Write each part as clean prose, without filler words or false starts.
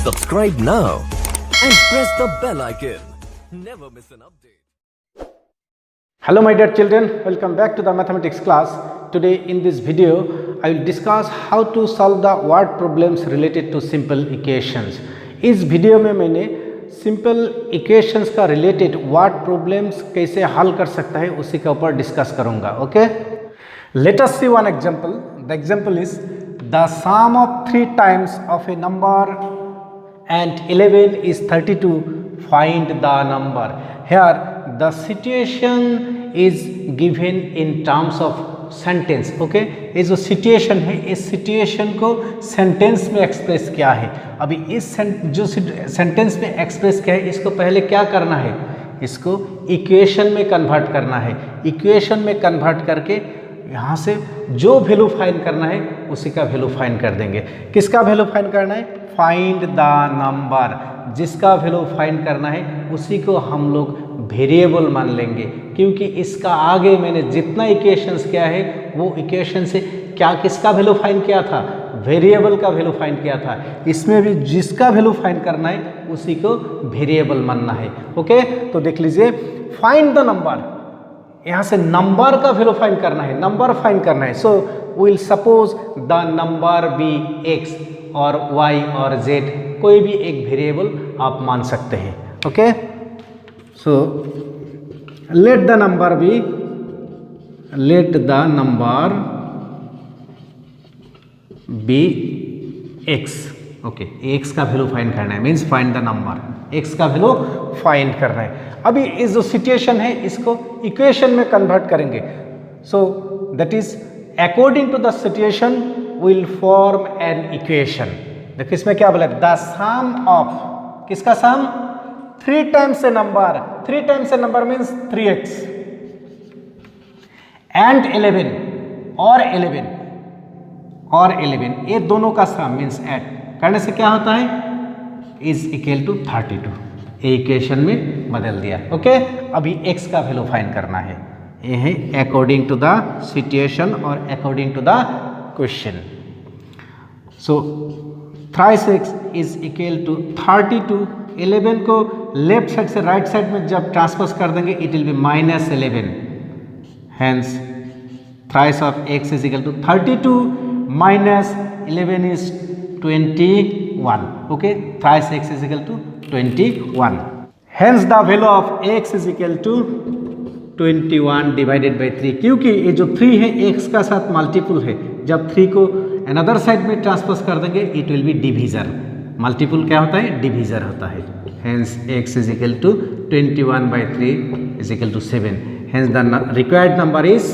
Subscribe now and press the bell icon. Never miss an update. Hello my dear children, welcome back to the mathematics class. Today in this video I will discuss how to solve the word problems related to simple equations. इस video में मैंने simple equations का related word problems कैसे हल कर सकता है उसी के ऊपर डिस्कस करूंगा. Okay, let us see one example. The example is the sum of 3 times of a number and 11 is 32. Find the number. Here the situation is given in terms of sentence. Okay, ये जो situation है इस situation को sentence में express किया है. अभी इस जो सेंटेंस में एक्सप्रेस किया है इसको पहले क्या करना है, इसको इक्वेशन में कन्वर्ट करना है. इक्वेशन में कन्वर्ट करके यहाँ से जो वैल्यू फाइंड करना है उसी का वैल्यू फाइंड कर देंगे. किसका वैल्यू फाइंड करना है? Find the number. जिसका वैल्यू फाइंड करना है उसी को हम लोग वेरिएबल मान लेंगे, क्योंकि इसका आगे मैंने जितना इक्वेशंस किया है वो इक्वेशन से क्या किसका वैल्यू फाइंड किया था? वेरिएबल का वैल्यू फाइंड किया था. इसमें भी जिसका वैल्यू फाइंड करना है उसी को वेरिएबल मानना है. ओके, तो देख लीजिए, फाइंड द नंबर. यहाँ से नंबर का वैल्यू फाइंड करना है, नंबर फाइंड करना है. So will suppose the number be x और y और z, कोई भी एक वेरिएबल आप मान सकते हैं. Okay, so let the number be x. Okay, x का वैल्यू फाइंड करना है, means find the number. x का वैल्यू फाइंड करना है. अभी इस जो सिचुएशन है इसको इक्वेशन में कन्वर्ट करेंगे. So that is according to the situation will form an equation. देखिए इसमें क्या बोला, द सम ऑफ, किसका sum? 3 times a number. 3 times a number means 3x and 11 और 11, ये दोनों का सम मीन्स ऐड करने से क्या होता है? Is equal to 32. ये इक्वेशन में बदल दिया. ओके, अभी x का वैल्यू फाइंड करना है. ये है अकॉर्डिंग टू द सिचुएशन और according to the question. So 3x is equal to 32. 11 को लेफ्ट साइड से राइट साइड में जब ट्रांसपोज कर देंगे it will be -11. Hence 3 of x is equal to 32 minus 11 is 21. Okay, 3 x is equal to 21. Hence the value of x is equal to 21 divided by 3. क्योंकि ये जो 3 है x का साथ मल्टीपल है. जब 3 को अनदर साइड में ट्रांसपोज कर देंगे it will be divisor. Multiple क्या होता है? डिवीजर होता है. Hence x is equal to 21 by 3 is equal to 7. Hence the required number is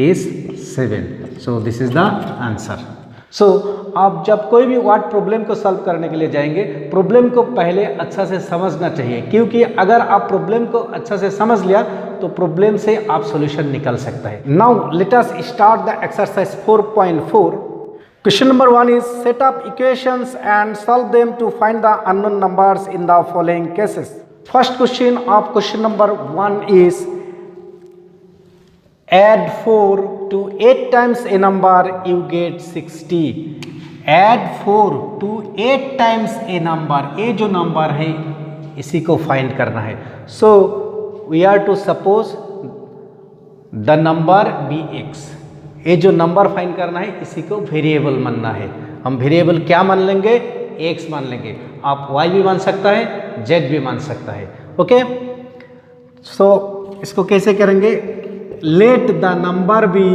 is 7. So this is the answer. So आप जब कोई भी वर्ड प्रॉब्लम को सॉल्व करने के लिए जाएंगे, प्रॉब्लम को पहले अच्छा से समझना चाहिए, क्योंकि अगर आप प्रॉब्लम को अच्छा से समझ लिया तो प्रॉब्लम से आप सॉल्यूशन निकल सकता है. Now let us start the exercise 4.4. Question number 1 is set up equations and solve them to find the unknown numbers in the following cases. First question of question number 1 is add 4 to 8 times a number you get 60. add 4 to 8 times a number, ये जो number है इसी को find करना है. so we are to suppose the number be x. ये जो number find करना है इसी को वेरिएबल मानना है. हम वेरिएबल क्या मान लेंगे? x मान लेंगे. आप y भी मान सकता है, z भी मान सकता है. ओके, सो इसको कैसे करेंगे? लेट द नंबर बी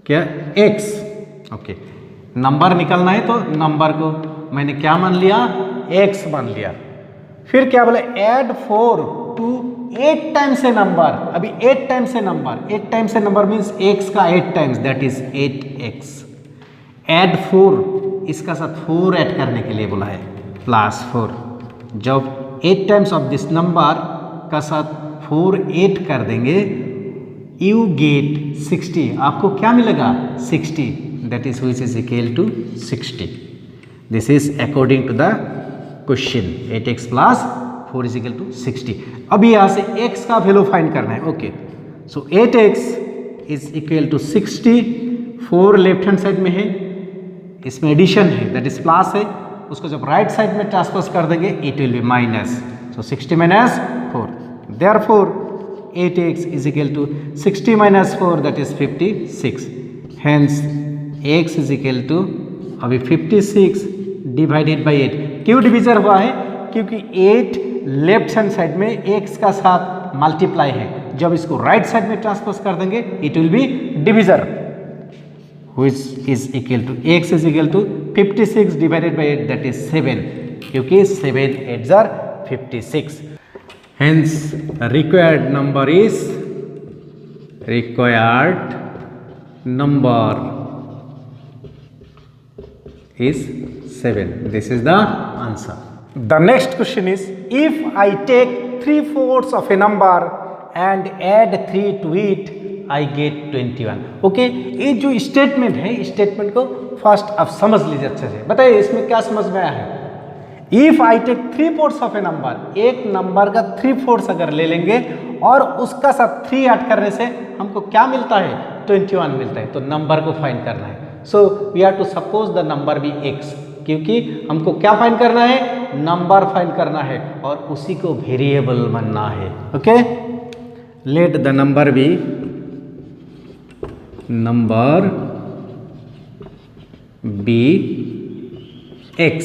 क्या? x. ओके, नंबर निकलना है तो नंबर को मैंने क्या मान लिया? x मान लिया. फिर क्या बोले? Add 4 to 8 times a number. अभी 8 times a number means x का 8 times, that is 8x. Add 4, इसका साथ 4 ऐड करने के लिए बोला है, प्लस 4. जब 8 टाइम्स ऑफ दिस नंबर का साथ 4 ऐड कर देंगे यू गेट 60. आपको क्या मिलेगा? 60. That is which is equal to 60. This is according to the question. 8x plus 4 is equal to 60। अब यहाँ से x का वैल्यू फाइंड करना है। Okay, so 8x is equal to 60। 4 left hand side में है, इसमें एडिशन है दैट इज प्लस है, उसको जब राइट साइड में ट्रांसपोज कर देंगे it will be minus. So 60 minus 4, therefore 8x is equal to 60 minus 4 that is 56. Hence x is equal to अभी 56 डिवाइडेड बाई 8। क्यों डिविजन हुआ है? क्योंकि 8 लेफ्ट हैंड साइड में x का साथ मल्टीप्लाई है, जब इसको राइट साइड में ट्रांसपोज कर देंगे it will be divisor which is equal to x is equal to 56 divided by 8 that is 7, क्योंकि 7 8s are 56. Hence required number is seven. This is the answer. The next question is, if I take 3/4 of a number and add 3 to it, I get 21. Okay, ये जो statement है, statement को first आप समझ लीजिए अच्छे से। बताइए इसमें क्या समझ में आया है? If I take 3/4 of a number, एक नंबर का 3/4 अगर ले लेंगे और उसका साथ 3 ऐड करने से हमको क्या मिलता है? 21 मिलता है। तो नंबर को फाइंड करना है। So we are to suppose the number be x, क्योंकि हमको क्या फाइंड करना है? नंबर फाइंड करना है और उसी को वेरिएबल बनना है। Okay, let the number be x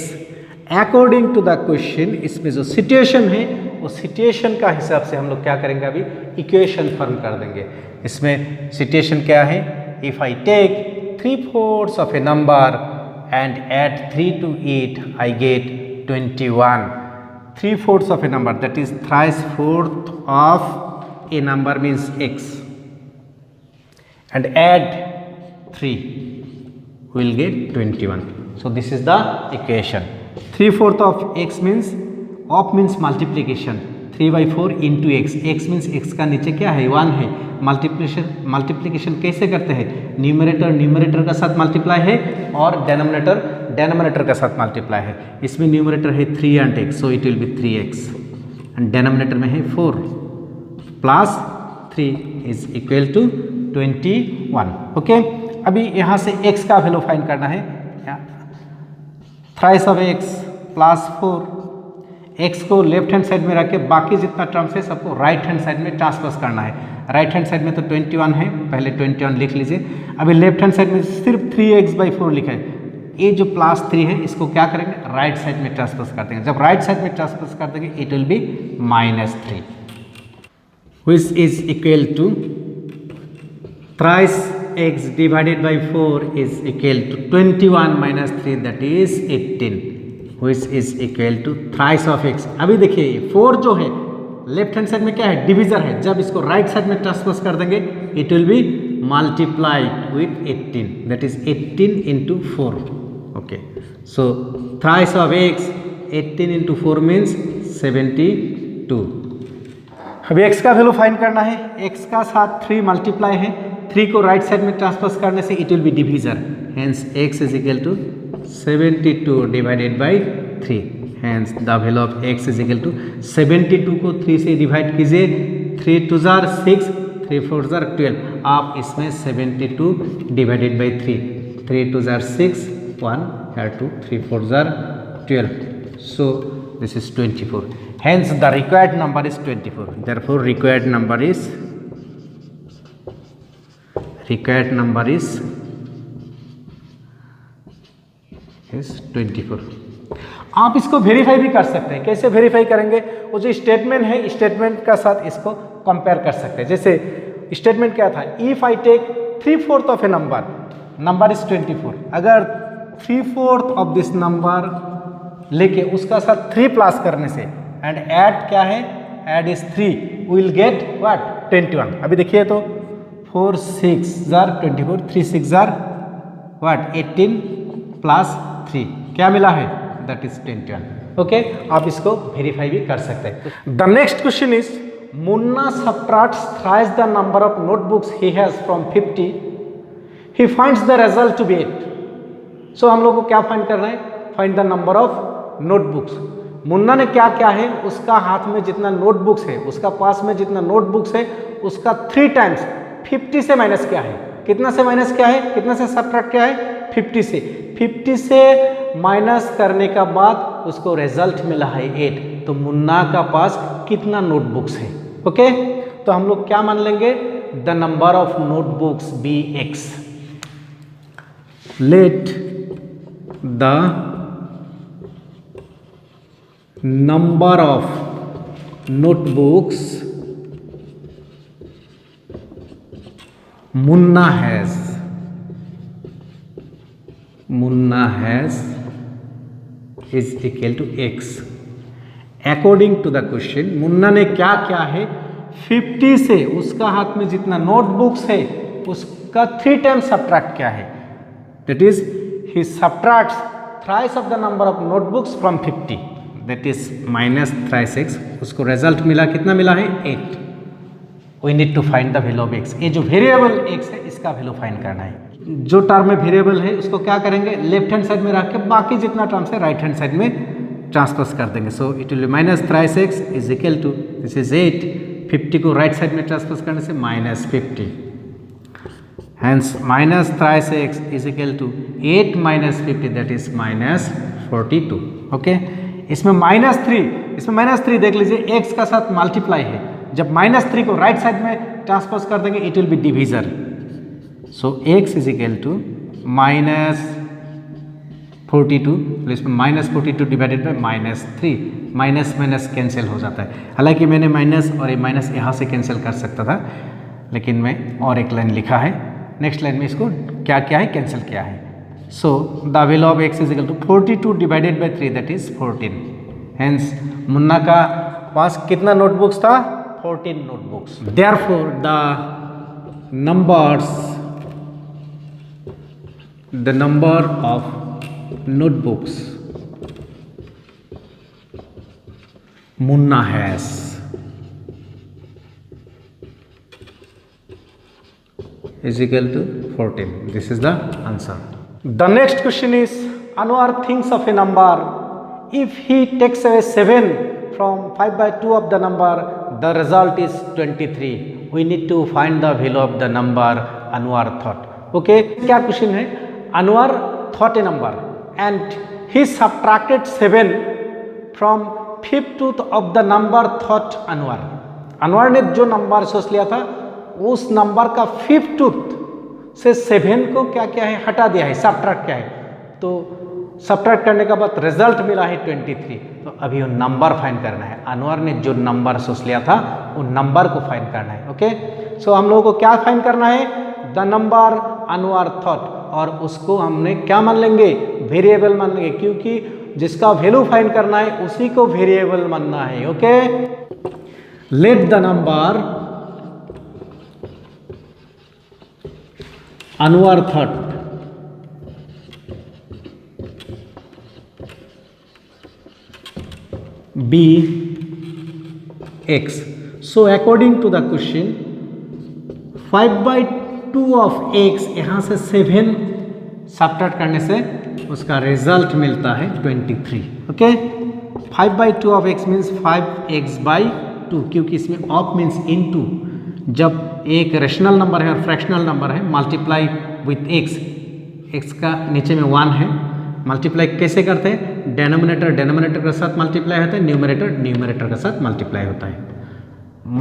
according to the question. इसमें जो सिचुएशन है वो सिचुएशन का हिसाब से हम लोग क्या करेंगे? अभी इक्वेशन फॉर्म कर देंगे। इसमें सिचुएशन क्या है? If I take 3/4 of a number and add 3 to it I get 21। 3/4 of a number that is 3/4 of a number means x and add 3 we will get 21. So this is the equation. 3/4 of x means of means multiplication, 3/4 into x. x means x का नीचे क्या है? 1 है। Multiplication कैसे करते हैं? Numerator का साथ मल्टीप्लाई है और डेनोमिनेटर का साथ मल्टीप्लाई है। इसमें न्यूमरेटर है 3 and x, so it will be 3x and denominator में है 4 plus 3 is equal to 21. Okay, अभी यहाँ से x का वैल्यू फाइंड करना है। Thrice of x plus 4, x को लेफ्ट हैंड साइड में रख के बाकी जितना टर्म्स है सबको राइट हैंड साइड में ट्रांसफर करना है। राइट हैंड साइड में तो 21 है, पहले 21 लिख लीजिए। अभी लेफ्ट हैंड साइड में सिर्फ 3x/4 लिखा है। ये जो प्लस 3 है इसको क्या करेंगे? राइट साइड में ट्रांसफर कर देंगे। जब राइट साइड में ट्रांसफर कर देंगे it will B -3 which is equal to thrice x divided by 4 is equal to 21 minus 3 that is 18 which is equal to thrice of x. अभी देखिए 4 जो है लेफ्ट हैंड साइड में क्या है? डिविजर है। जब इसको राइट साइड में ट्रांसपोज कर देंगे it will B multiplied with 18 that is 18 into 4. Okay, so thrice of x 18 into 4 means 72. अभी x का वैल्यू फाइंड करना है। x का साथ 3 मल्टीप्लाई है, 3 को राइट साइड में ट्रांसपोज करने से it will be divisor. Hence x is equal to 72 divided by 3। Hence the value of x is equal to 72 को 3 से डिवाइड कीजिए। 3 2 जार 6, 3 4 जार 12। आप इसमें 72 divided by 3 2 jar 6, 1 here 2, 3 4 jar 12. So this is 24. Hence the required number is 24. Therefore required number is 24. आप इसको verify भी कर सकते हैं। कैसे वेरीफाई करेंगे? वो जो स्टेटमेंट है स्टेटमेंट का साथ इसको कंपेयर कर सकते हैं। जैसे स्टेटमेंट क्या था? If I take 3/4 of a number is 24। अगर 3/4 ऑफ दिस नंबर लेके उसका साथ 3 प्लस करने से एंड ऐड क्या है? Add is 3 will get what? 21. अभी देखिए तो 4 6 जार 24, 3 6 जार व्हाट? 18 प्लस 3 क्या मिला है? That is 21. ओके, आप इसको वेरीफाई भी कर सकते हैं। The next question is Munna subtracts thrice the number of notebooks he has from 50. He finds the result to be 8. So हम लोग को क्या फाइंड करना है? Find the number of notebooks. Munna ने क्या क्या है, उसका हाथ में जितना नोटबुक्स है, उसका पास में जितना नोटबुक्स है, उसका 3 टाइम्स 50 से माइनस क्या है, कितना से माइनस क्या है, कितना से सब्ट्रैक्ट क्या है, 50 से। 50 से माइनस करने का बाद उसको रिजल्ट मिला है 8। तो मुन्ना का पास कितना नोटबुक्स है? ओके, तो हम लोग क्या मान लेंगे, the number of notebooks be x। Let the number of notebooks Munna has is equal to x। According to the question Munna ने क्या क्या है, 50 से उसका हाथ में जितना नोटबुक्स है उसका 3 टाइम्स सब्ट्रैक्ट क्या है, that is he subtracts thrice of the number of notebooks from 50, that is minus thrice x। उसको रिजल्ट मिला, कितना मिला है, 8। We need to find the value of x। ये जो वेरिएबल x है इसका वैल्यू फाइंड करना है। जो टर्म में वेरिएबल है उसको क्या करेंगे, लेफ्ट हैंड साइड में रख के बाकी जितना टर्म्स है राइट हैंड साइड में ट्रांसपोज कर देंगे। So it will be minus thrice x is equal to, this is 8, 50 को राइट साइड में ट्रांसपोज करने से minus 50, hence minus thrice x is equal to 8 minus 50, that is minus 42। Okay, इसमें minus 3 देख लीजिए, x का साथ मल्टीप्लाई है। जब माइनस 3 को राइट साइड में ट्रांसपोज कर देंगे it will be divisor. So x is equal to minus 42, तो इसमें minus 42 divided by minus 3, minus minus cancel हो जाता है। हालांकि मैंने माइनस और ये माइनस यहाँ से कैंसिल कर सकता था, लेकिन मैं और एक लाइन लिखा है, नेक्स्ट लाइन में इसको क्या क्या है, कैंसिल किया है। So the value of x is equal to 42 divided by 3, that is 14। Hence Munna का पास कितना नोटबुक्स था, 14 notebooks. Therefore the number of notebooks Munna has is equal to 14. This is the answer. The next question is, Anwar thinks of a number. If he takes away 7 from 5/2 of the number, the result is 23. We need to find the value of the number Anwar thought. Okay, क्या question है, Anwar thought a number and he subtracted 7 from 5/2 of the number thought Anwar. Anwar ने जो number सोच लिया था उस number का 5/2 से 7 को क्या क्या है, हटा दिया है, सब्ट्रैक्ट किया है। तो सब्ट्रैक्ट करने के बाद रिजल्ट मिला है 23। तो अभी वो नंबर फाइंड करना है। अनवर ने जो नंबर सोच लिया था वो नंबर को फाइंड करना है। ओके, सो हम लोगों को क्या फाइंड करना है, द नंबर अनवर थॉट, और उसको हमने क्या मान लेंगे, वेरिएबल मान लेंगे, क्योंकि जिसका वैल्यू फाइंड करना है उसी को वेरिएबल मानना है। Okay, let the number Anwar thought be x. So according to the question 5/2 of x, यहाँ से 7 सब्ट्रैक्ट करने से उसका रिजल्ट मिलता है 23। Okay, 5/2 of x means 5x/2, क्योंकि इसमें ऑफ मीन्स इनटू। जब एक रेशनल नंबर है और फ्रैक्शनल नंबर है, मल्टीप्लाई विथ x का नीचे में 1 है, मल्टीप्लाई कैसे करते हैं, डेनोमिनेटर के साथ मल्टीप्लाई होता है, न्यूमरेटर के साथ मल्टीप्लाई होता है।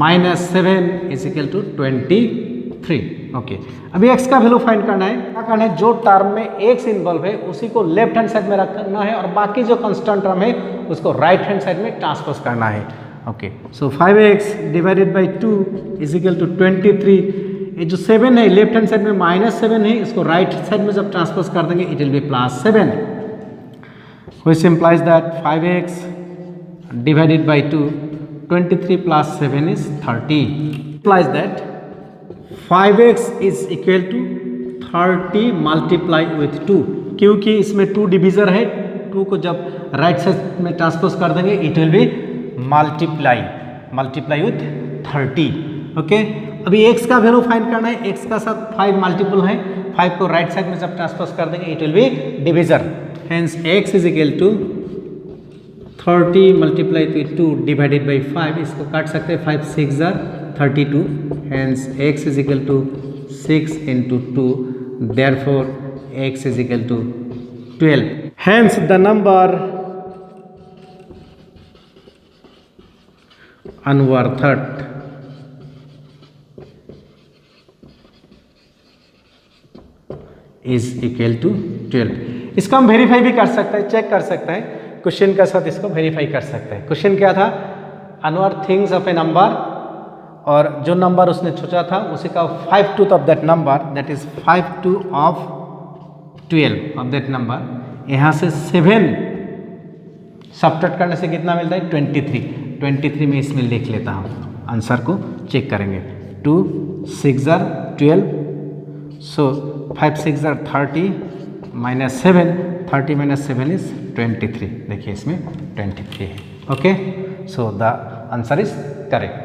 -7 इज इक्वल टू 23। ओके, अभी x का वैल्यू फाइंड करना है। क्या करना है, जो टर्म में x इन्वॉल्व है उसी को लेफ्ट हैंड साइड में रखना है और बाकी जो कांस्टेंट टर्म है उसको राइट हैंड साइड में ट्रांसपोज करना है। Okay, so 5x divided by 2 is equal to 23। ये जो 7 है लेफ्ट हैंड साइड में -7 है, इसको राइट साइड में जब ट्रांसपोज कर देंगे it will B +7, which implies that 5x divided by 2, 23 plus 7 is 30. Implies that 5x is equal to 30 multiply with 2, क्योंकि इसमें 2 डिविजर है, 2 को जब राइट साइड में ट्रांसपोज कर देंगे it will B multiply with 30। Okay, अभी x का वैल्यू फाइंड करना है, x का साथ 5 मल्टीपल है, 5 को राइट साइड में जब ट्रांसपोज कर देंगे it will be divisor, hence x is equal to 30 multiply with 2 divided by 5, इसको काट सकते हैं 5 6 are 32, hence x is equal to 6 into 2, therefore x is equal to 12. Hence the number unworthed is equal to 12. इसको हम verify भी कर सकते हैं, चेक कर सकते हैं, क्वेश्चन के साथ इसको वेरीफाई कर सकते हैं. क्वेश्चन क्या था? अनवर्थ थिंग्स ऑफ ए नंबर, और जो नंबर उसने सोचा था उसी का 5/2 of that number, that is 5/2 of 12 of that number. यहाँ से 7 सब्ट्रैक्ट करने से कितना मिलता है? 23 में इसमें लिख लेता हूँ, आंसर को चेक करेंगे. 2 6 are 12, so 5 6 are 30 minus 7, 30 minus 7 is 23. देखिए इसमें 23 है. Okay, so the answer is correct.